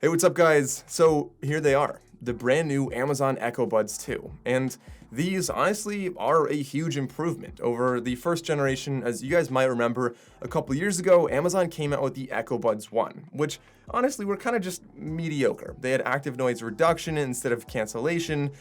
Hey, what's up guys? So here they are, the brand new Amazon Echo Buds 2. And these honestly are a huge improvement over the first generation. As you guys might remember, a couple years ago, Amazon came out with the Echo Buds 1, which honestly were kind of just mediocre. They had active noise reduction instead of cancellation.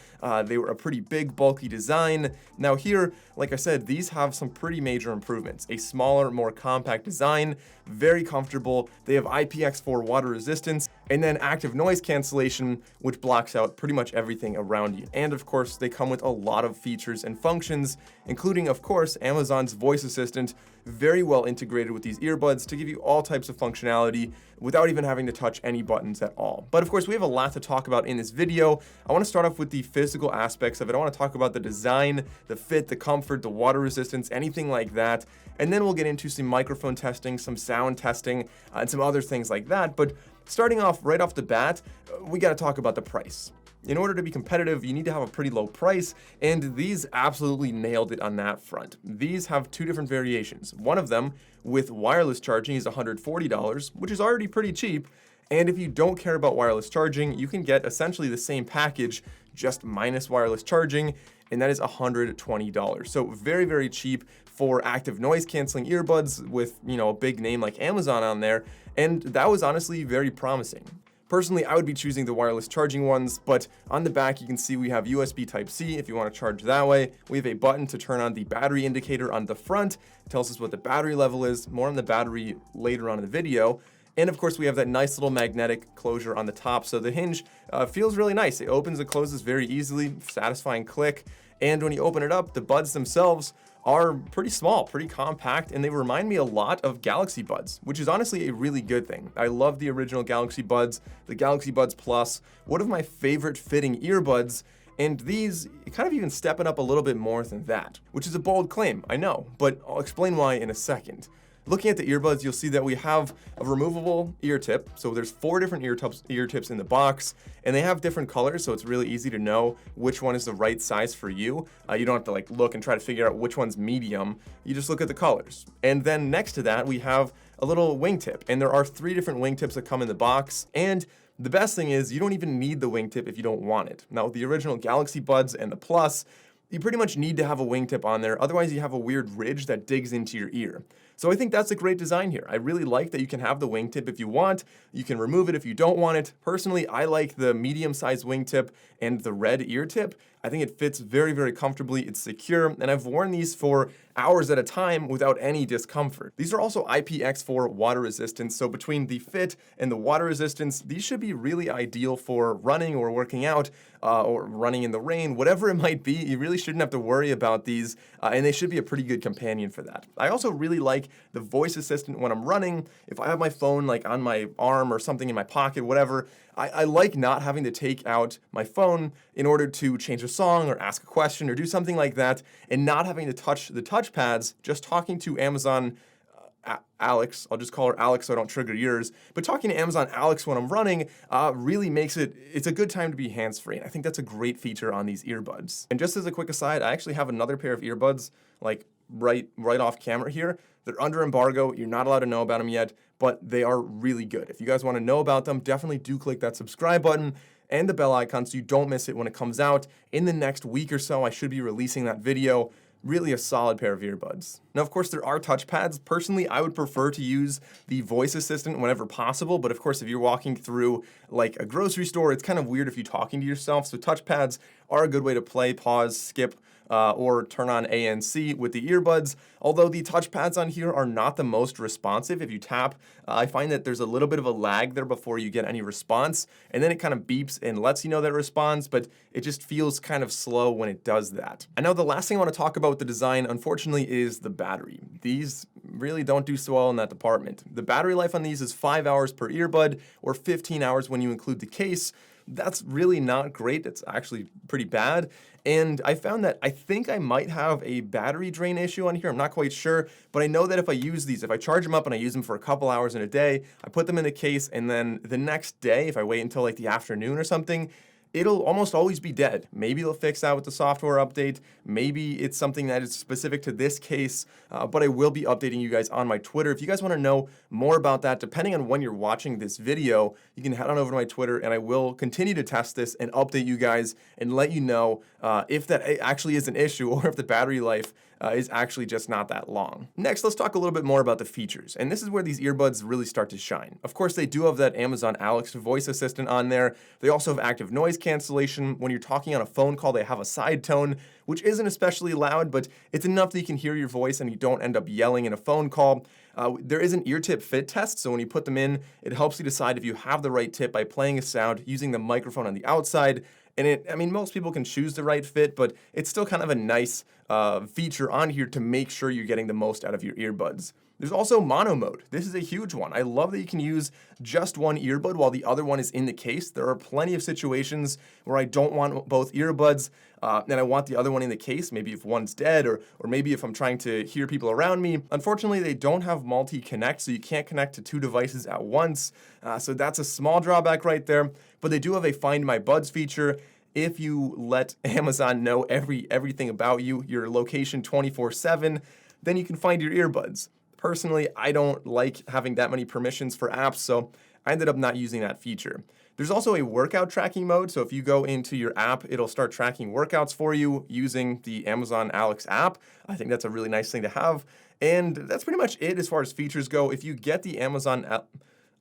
They were a pretty big, bulky design. Now here, like I said, these have some pretty major improvements. A smaller, more compact design, very comfortable. They have IPX4 water resistance, and then active noise cancellation, which blocks out pretty much everything around you. And of course, they come with a lot of features and functions, including, of course, Amazon's voice assistant, very well integrated with these earbuds to give you all types of functionality without even having to touch any buttons at all. But of course, we have a lot to talk about in this video. I want to start off with the physical aspects of it. I want to talk about the design, the fit, the comfort, the water resistance, anything like that. And then we'll get into some microphone testing, some sound testing, and some other things like that. But starting off right off the bat, we got to talk about the price. In order to be competitive, you need to have a pretty low price, and these absolutely nailed it on that front. These have two different variations. One of them with wireless charging is $140, which is already pretty cheap. And if you don't care about wireless charging, you can get essentially the same package, just minus wireless charging, and that is $120. So very, very cheap for active noise canceling earbuds with, a big name like Amazon on there. And that was honestly very promising. Personally, I would be choosing the wireless charging ones, but on the back you can see we have USB Type-C if you want to charge that way. We have a button to turn on the battery indicator on the front. It tells us what the battery level is. More on the battery later on in the video. And of course we have that nice little magnetic closure on the top, so the hinge feels really nice. It opens and closes very easily, satisfying click. And when you open it up, the buds themselves are pretty small, pretty compact, and they remind me a lot of Galaxy Buds, which is honestly a really good thing. I love the original Galaxy Buds, the Galaxy Buds Plus, one of my favorite fitting earbuds, and these kind of even stepping up a little bit more than that, which is a bold claim, I know, but I'll explain why in a second. Looking at the earbuds, you'll see that we have a removable ear tip. So there's 4 different ear tips in the box, and they have different colors, so it's really easy to know which one is the right size for you. You don't have to look and try to figure out which one's medium. You just look at the colors. And then next to that, we have a little wingtip, and there are 3 different wingtips that come in the box. And the best thing is you don't even need the wingtip if you don't want it. Now, the original Galaxy Buds and the Plus, you pretty much need to have a wingtip on there. Otherwise, you have a weird ridge that digs into your ear. So I think that's a great design here. I really like that you can have the wingtip if you want. You can remove it if you don't want it. Personally, I like the medium-sized wingtip and the red ear tip. I think it fits very, very comfortably. It's secure, and I've worn these for hours at a time without any discomfort. These are also IPX4 water resistant, so between the fit and the water resistance, these should be really ideal for running or working out or running in the rain, whatever it might be. You really shouldn't have to worry about these, and they should be a pretty good companion for that. I also really like the voice assistant when I'm running. If I have my phone on my arm or something in my pocket, whatever, I like not having to take out my phone in order to change a song or ask a question or do something like that, and not having to touch the touchpads, just talking to Amazon Alex, I'll just call her Alex so I don't trigger yours, but talking to Amazon Alex when I'm running really makes it's a good time to be hands-free, and I think that's a great feature on these earbuds. And just as a quick aside, I actually have another pair of earbuds, right off camera here. They're under embargo, you're not allowed to know about them yet, but they are really good. If you guys want to know about them, definitely do click that subscribe button and the bell icon so you don't miss it when it comes out. In the next week or so, I should be releasing that video. Really a solid pair of earbuds. Now, of course, there are touchpads. Personally, I would prefer to use the voice assistant whenever possible, but of course, if you're walking through a grocery store, it's kind of weird if you're talking to yourself, so touchpads are a good way to play, pause, skip, or turn on ANC with the earbuds. Although the touchpads on here are not the most responsive. If you tap, I find that there's a little bit of a lag there before you get any response, and then it kind of beeps and lets you know that it responds, but it just feels kind of slow when it does that. I know the last thing I want to talk about with the design, unfortunately, is the battery. These really don't do so well in that department. The battery life on these is 5 hours per earbud, or 15 hours when you include the case. That's really not great. It's actually pretty bad. And I found that I think I might have a battery drain issue on here. I'm not quite sure, but I know that if I use these, if I charge them up and I use them for a couple hours in a day, I put them in the case, and then the next day, if I wait until the afternoon or something, it'll almost always be dead. Maybe they'll fix that with the software update. Maybe it's something that is specific to this case, but I will be updating you guys on my Twitter. If you guys want to know more about that, depending on when you're watching this video, you can head on over to my Twitter, and I will continue to test this and update you guys and let you know if that actually is an issue or if the battery life is actually just not that long. Next, let's talk a little bit more about the features. And this is where these earbuds really start to shine. Of course, they do have that Amazon Alexa voice assistant on there. They also have active noise cancellation. When you're talking on a phone call, they have a Sidetone, which isn't especially loud, but it's enough that you can hear your voice and you don't end up yelling in a phone call. There is an ear tip fit test, so when you put them in, it helps you decide if you have the right tip by playing a sound using the microphone on the outside. And most people can choose the right fit, but it's still kind of a nice feature on here to make sure you're getting the most out of your earbuds. There's also mono mode. This is a huge one. I love that you can use just one earbud while the other one is in the case. There are plenty of situations where I don't want both earbuds and I want the other one in the case, maybe if one's dead or maybe if I'm trying to hear people around me. Unfortunately, they don't have multi-connect, so you can't connect to two devices at once. So that's a small drawback right there. But they do have a Find My Buds feature. If you let Amazon know everything about you, your location 24/7, then you can find your earbuds. Personally, I don't like having that many permissions for apps, so I ended up not using that feature. There's also a workout tracking mode, so if you go into your app, it'll start tracking workouts for you using the Amazon Alexa app. I think that's a really nice thing to have. And that's pretty much it as far as features go. If you get the Amazon app,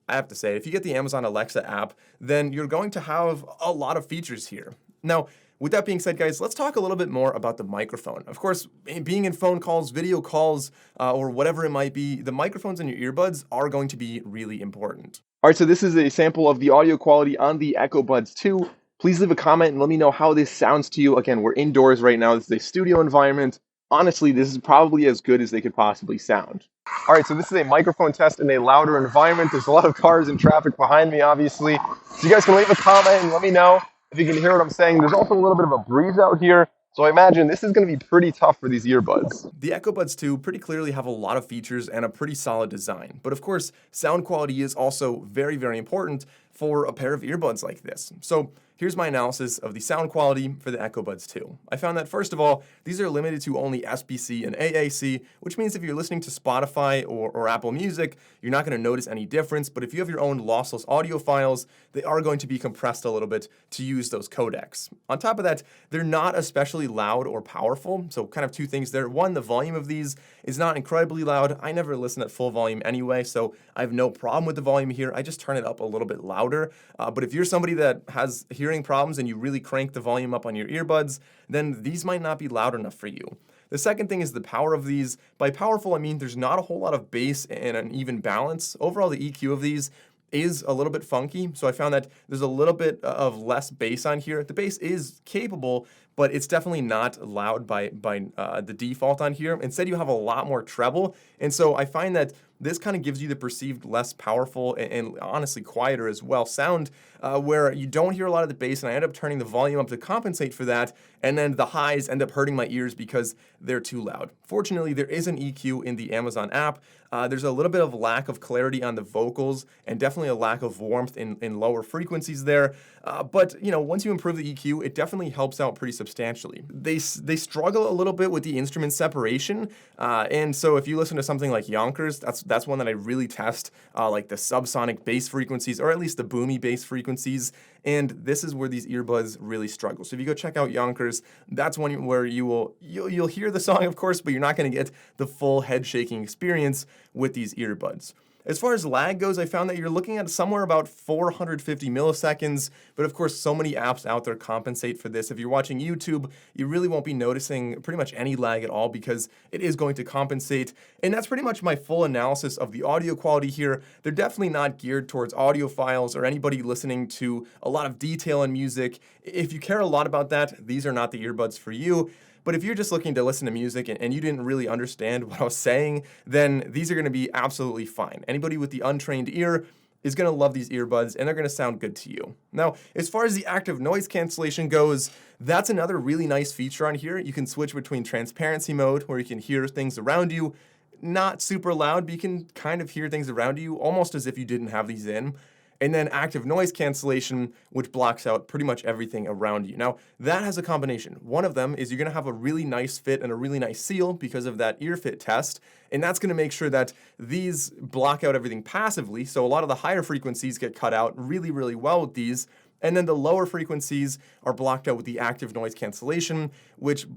I have to say, if you get the Amazon Alexa app, then you're going to have a lot of features here. Now, with that being said, guys, let's talk a little bit more about the microphone. Of course, being in phone calls, video calls, or whatever it might be, the microphones in your earbuds are going to be really important. All right, so this is a sample of the audio quality on the Echo Buds 2. Please leave a comment and let me know how this sounds to you. Again, we're indoors right now. This is a studio environment. Honestly, this is probably as good as they could possibly sound. All right, so this is a microphone test in a louder environment. There's a lot of cars and traffic behind me, obviously. So you guys can leave a comment and let me know if you can hear what I'm saying. There's also a little bit of a breeze out here, so I imagine this is going to be pretty tough for these earbuds. The Echo Buds 2 pretty clearly have a lot of features and a pretty solid design. But of course, sound quality is also very, very important for a pair of earbuds like this. So here's my analysis of the sound quality for the Echo Buds 2. I found that, first of all, these are limited to only SBC and AAC, which means if you're listening to Spotify or Apple Music, you're not going to notice any difference. But if you have your own lossless audio files, they are going to be compressed a little bit to use those codecs. On top of that, they're not especially loud or powerful. So kind of two things there. One, the volume of these is not incredibly loud. I never listen at full volume anyway, so I have no problem with the volume here. I just turn it up a little bit louder. But if you're somebody that has hearing problems and you really crank the volume up on your earbuds, then these might not be loud enough for you. The second thing is the power of these. By powerful, I mean there's not a whole lot of bass and an even balance. Overall, the EQ of these is a little bit funky, so I found that there's a little bit of less bass on here. The bass is capable, but it's definitely not loud by the default on here. Instead, you have a lot more treble, and so I find that this kind of gives you the perceived less powerful and honestly quieter as well sound, where you don't hear a lot of the bass, and I end up turning the volume up to compensate for that, and then the highs end up hurting my ears because they're too loud. Fortunately, there is an EQ in the Amazon app. There's a little bit of lack of clarity on the vocals and definitely a lack of warmth in lower frequencies there. But once you improve the EQ, it definitely helps out pretty substantially. They struggle a little bit with the instrument separation, and so if you listen to something like Yonkers, that's one that I really test, like the subsonic bass frequencies, or at least the boomy bass frequencies. And this is where these earbuds really struggle. So if you go check out Yonkers, that's one where you'll hear the song, of course, but you're not going to get the full head shaking experience with these earbuds. As far as lag goes, I found that you're looking at somewhere about 450 milliseconds, but of course, so many apps out there compensate for this. If you're watching YouTube, you really won't be noticing pretty much any lag at all because it is going to compensate. And that's pretty much my full analysis of the audio quality here. They're definitely not geared towards audiophiles or anybody listening to a lot of detail in music. If you care a lot about that, these are not the earbuds for you. But if you're just looking to listen to music and you didn't really understand what I was saying, then these are going to be absolutely fine. Anybody with the untrained ear is going to love these earbuds, and they're going to sound good to you. Now, as far as the active noise cancellation goes, that's another really nice feature on here. You can switch between transparency mode, where you can hear things around you, not super loud, but you can kind of hear things around you, almost as if you didn't have these in. and then active noise cancellation, which blocks out pretty much everything around you. Now, that has a combination. One of them is you're gonna have a really nice fit and a really nice seal because of that ear fit test, and that's gonna make sure that these block out everything passively, so a lot of the higher frequencies get cut out really, really well with these. And then the lower frequencies are blocked out with the active noise cancellation, which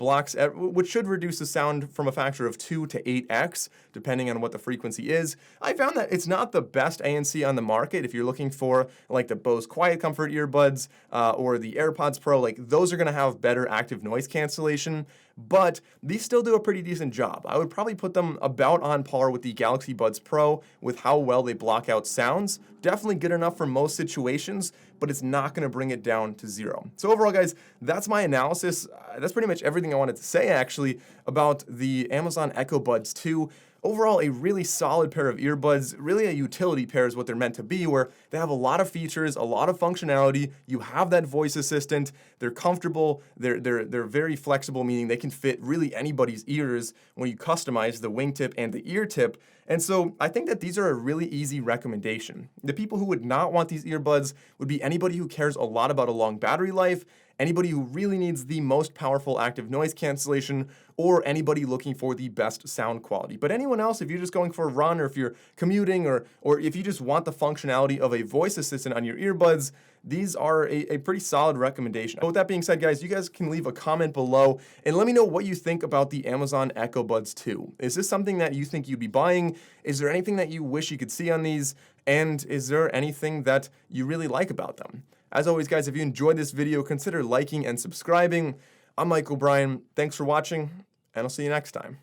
should reduce the sound from a factor of 2 to 8x, depending on what the frequency is. I found that it's not the best ANC on the market. If you're looking for like the Bose Quiet Comfort earbuds or the AirPods Pro, like those are gonna have better active noise cancellation, but these still do a pretty decent job. I would probably put them about on par with the Galaxy Buds Pro with how well they block out sounds. Definitely good enough for most situations, but it's not gonna bring it down to 0. So overall, guys, that's my analysis. That's pretty much everything I wanted to say, actually, about the Amazon Echo Buds 2. Overall, a really solid pair of earbuds, really a utility pair is what they're meant to be, where they have a lot of features, a lot of functionality. You have that voice assistant. They're comfortable. They're very flexible, meaning they can fit really anybody's ears when you customize the wingtip and the ear tip. And so I think that these are a really easy recommendation. The people who would not want these earbuds would be anybody who cares a lot about a long battery life, anybody who really needs the most powerful active noise cancellation, or anybody looking for the best sound quality. But anyone else, if you're just going for a run, or if you're commuting, or if you just want the functionality of a voice assistant on your earbuds, these are a pretty solid recommendation. With that being said, guys, you guys can leave a comment below and let me know what you think about the Amazon Echo Buds 2. Is this something that you think you'd be buying? Is there anything that you wish you could see on these? And is there anything that you really like about them? As always, guys, if you enjoyed this video, consider liking and subscribing. I'm Mike O'Brien. Thanks for watching, and I'll see you next time.